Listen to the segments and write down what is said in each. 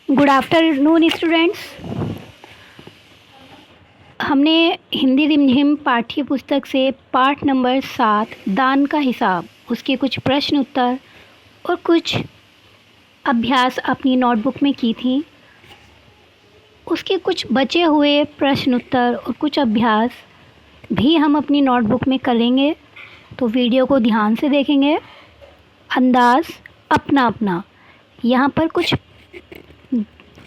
Good afternoon students. हमने हिंदी रिमझिम पाठ्य पुस्तक से पाठ नंबर 7 दान का हिसाब, उसके कुछ प्रश्न उत्तर और कुछ अभ्यास अपनी नोटबुक में की थी। उसके कुछ बचे हुए प्रश्न उत्तर और कुछ अभ्यास भी हम अपनी नोटबुक में करेंगे, तो वीडियो को ध्यान से देखेंगे। अंदाज़ अपना अपना। यहाँ पर कुछ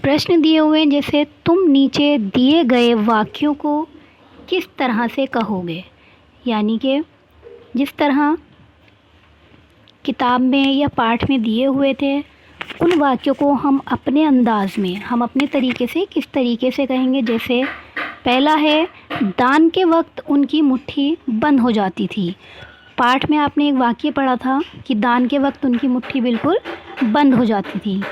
प्रश्न दिए हुए हैं, जैसे तुम नीचे दिए गए वाक्यों को किस तरह से कहोगे। यानी कि जिस तरह किताब में या पाठ में दिए हुए थे, उन वाक्यों को हम अपने अंदाज में, हम अपने तरीके से किस तरीके से कहेंगे। जैसे पहला है, दान के वक्त उनकी मुट्ठी बंद हो जाती थी। पाठ में आपने एक वाक्य पढ़ा था कि दान के वक्त उनकी मुट्ठी बिल्कुल बंद हो जाती थी।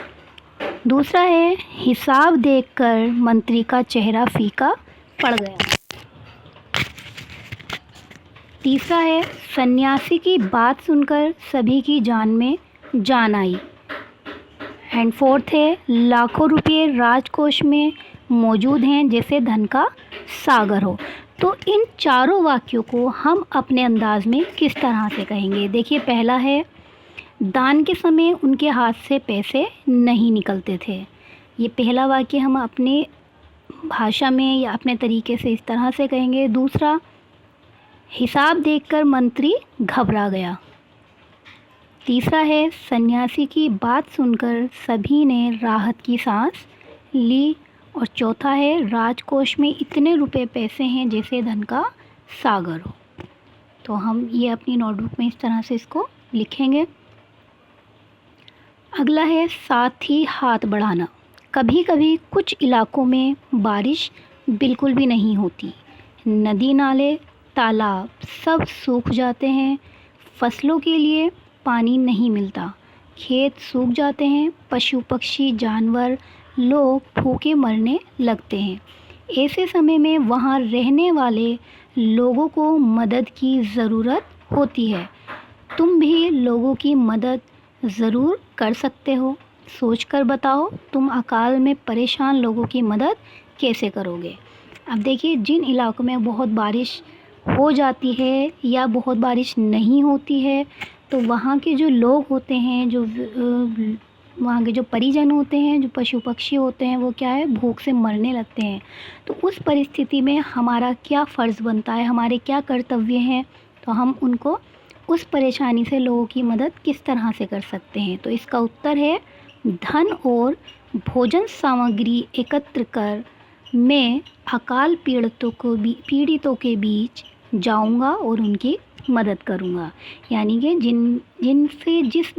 दूसरा है, हिसाब देखकर मंत्री का चेहरा फीका पड़ गया। तीसरा है, सन्यासी की बात सुनकर सभी की जान में जान आई। एंड फोर्थ है, लाखों रुपये राजकोष में मौजूद हैं जैसे धन का सागर हो। तो इन चारों वाक्यों को हम अपने अंदाज में किस तरह से कहेंगे। देखिए, पहला है, दान के समय उनके हाथ से पैसे नहीं निकलते थे। ये पहला वाक्य हम अपने भाषा में या अपने तरीके से इस तरह से कहेंगे। दूसरा, हिसाब देखकर मंत्री घबरा गया। तीसरा है, सन्यासी की बात सुनकर सभी ने राहत की सांस ली। और चौथा है, राजकोष में इतने रुपए पैसे हैं जैसे धन का सागर हो। तो हम ये अपनी नोटबुक में इस तरह से इसको लिखेंगे। अगला है, साथ ही हाथ बढ़ाना। कभी कभी कुछ इलाकों में बारिश बिल्कुल भी नहीं होती। नदी नाले तालाब सब सूख जाते हैं। फसलों के लिए पानी नहीं मिलता। खेत सूख जाते हैं। पशु पक्षी जानवर लोग भूखे मरने लगते हैं। ऐसे समय में वहाँ रहने वाले लोगों को मदद की ज़रूरत होती है। तुम भी लोगों की मदद ज़रूर कर सकते हो। सोचकर बताओ, तुम अकाल में परेशान लोगों की मदद कैसे करोगे। अब देखिए, जिन इलाकों में बहुत बारिश हो जाती है या बहुत बारिश नहीं होती है, तो वहाँ के जो लोग होते हैं, जो वहाँ के जो परिजन होते हैं, जो पशु पक्षी होते हैं, वो क्या है, भूख से मरने लगते हैं। तो उस परिस्थिति में हमारा क्या फ़र्ज़ बनता है, हमारे क्या कर्तव्य हैं, तो हम उनको उस परेशानी से लोगों की मदद किस तरह से कर सकते हैं। तो इसका उत्तर है, धन और भोजन सामग्री एकत्र कर मैं अकाल पीड़ितों के बीच जाऊंगा और उनकी मदद करूंगा। यानी कि जिनसे जिस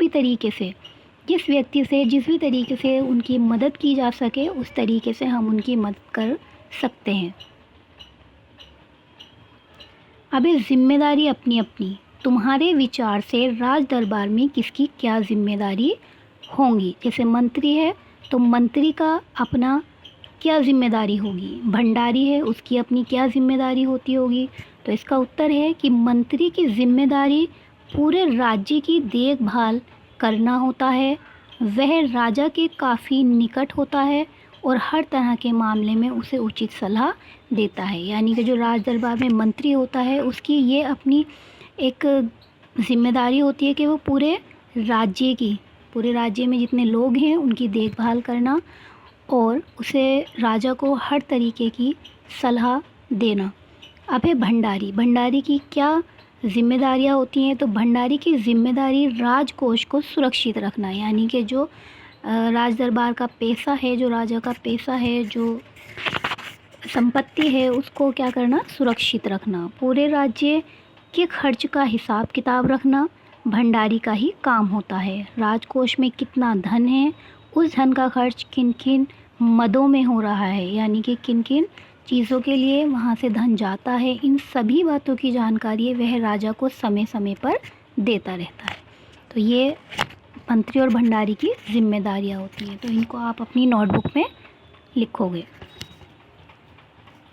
व्यक्ति से जिस भी तरीके से उनकी मदद की जा सके, उस तरीके से हम उनकी मदद कर सकते हैं। अब ये जिम्मेदारी अपनी अपनी, तुम्हारे विचार से राज दरबार में किसकी क्या जिम्मेदारी होंगी। जैसे मंत्री है तो मंत्री का अपना क्या जिम्मेदारी होगी। भंडारी है, उसकी अपनी क्या जिम्मेदारी होती होगी। तो इसका उत्तर है कि मंत्री की जिम्मेदारी पूरे राज्य की देखभाल करना होता है। वह राजा के काफ़ी निकट होता है और हर तरह के मामले में उसे उचित सलाह देता है। यानी कि जो राज दरबार में मंत्री होता है, उसकी ये अपनी एक जिम्मेदारी होती है कि वो पूरे राज्य में जितने लोग हैं उनकी देखभाल करना और उसे राजा को हर तरीके की सलाह देना। अब है भंडारी की क्या जिम्मेदारियां होती हैं। तो भंडारी की जिम्मेदारी राजकोष को सुरक्षित रखना। यानी कि जो राज दरबार का पैसा है, जो राजा का पैसा है, जो संपत्ति है, उसको क्या करना, सुरक्षित रखना। पूरे राज्य के खर्च का हिसाब किताब रखना भंडारी का ही काम होता है। राजकोष में कितना धन है, उस धन का खर्च किन किन मदों में हो रहा है, यानी कि किन किन चीज़ों के लिए वहाँ से धन जाता है, इन सभी बातों की जानकारी वह राजा को समय समय पर देता रहता है। तो ये मंत्री और भंडारी की जिम्मेदारियाँ होती हैं। तो इनको आप अपनी नोटबुक में लिखोगे।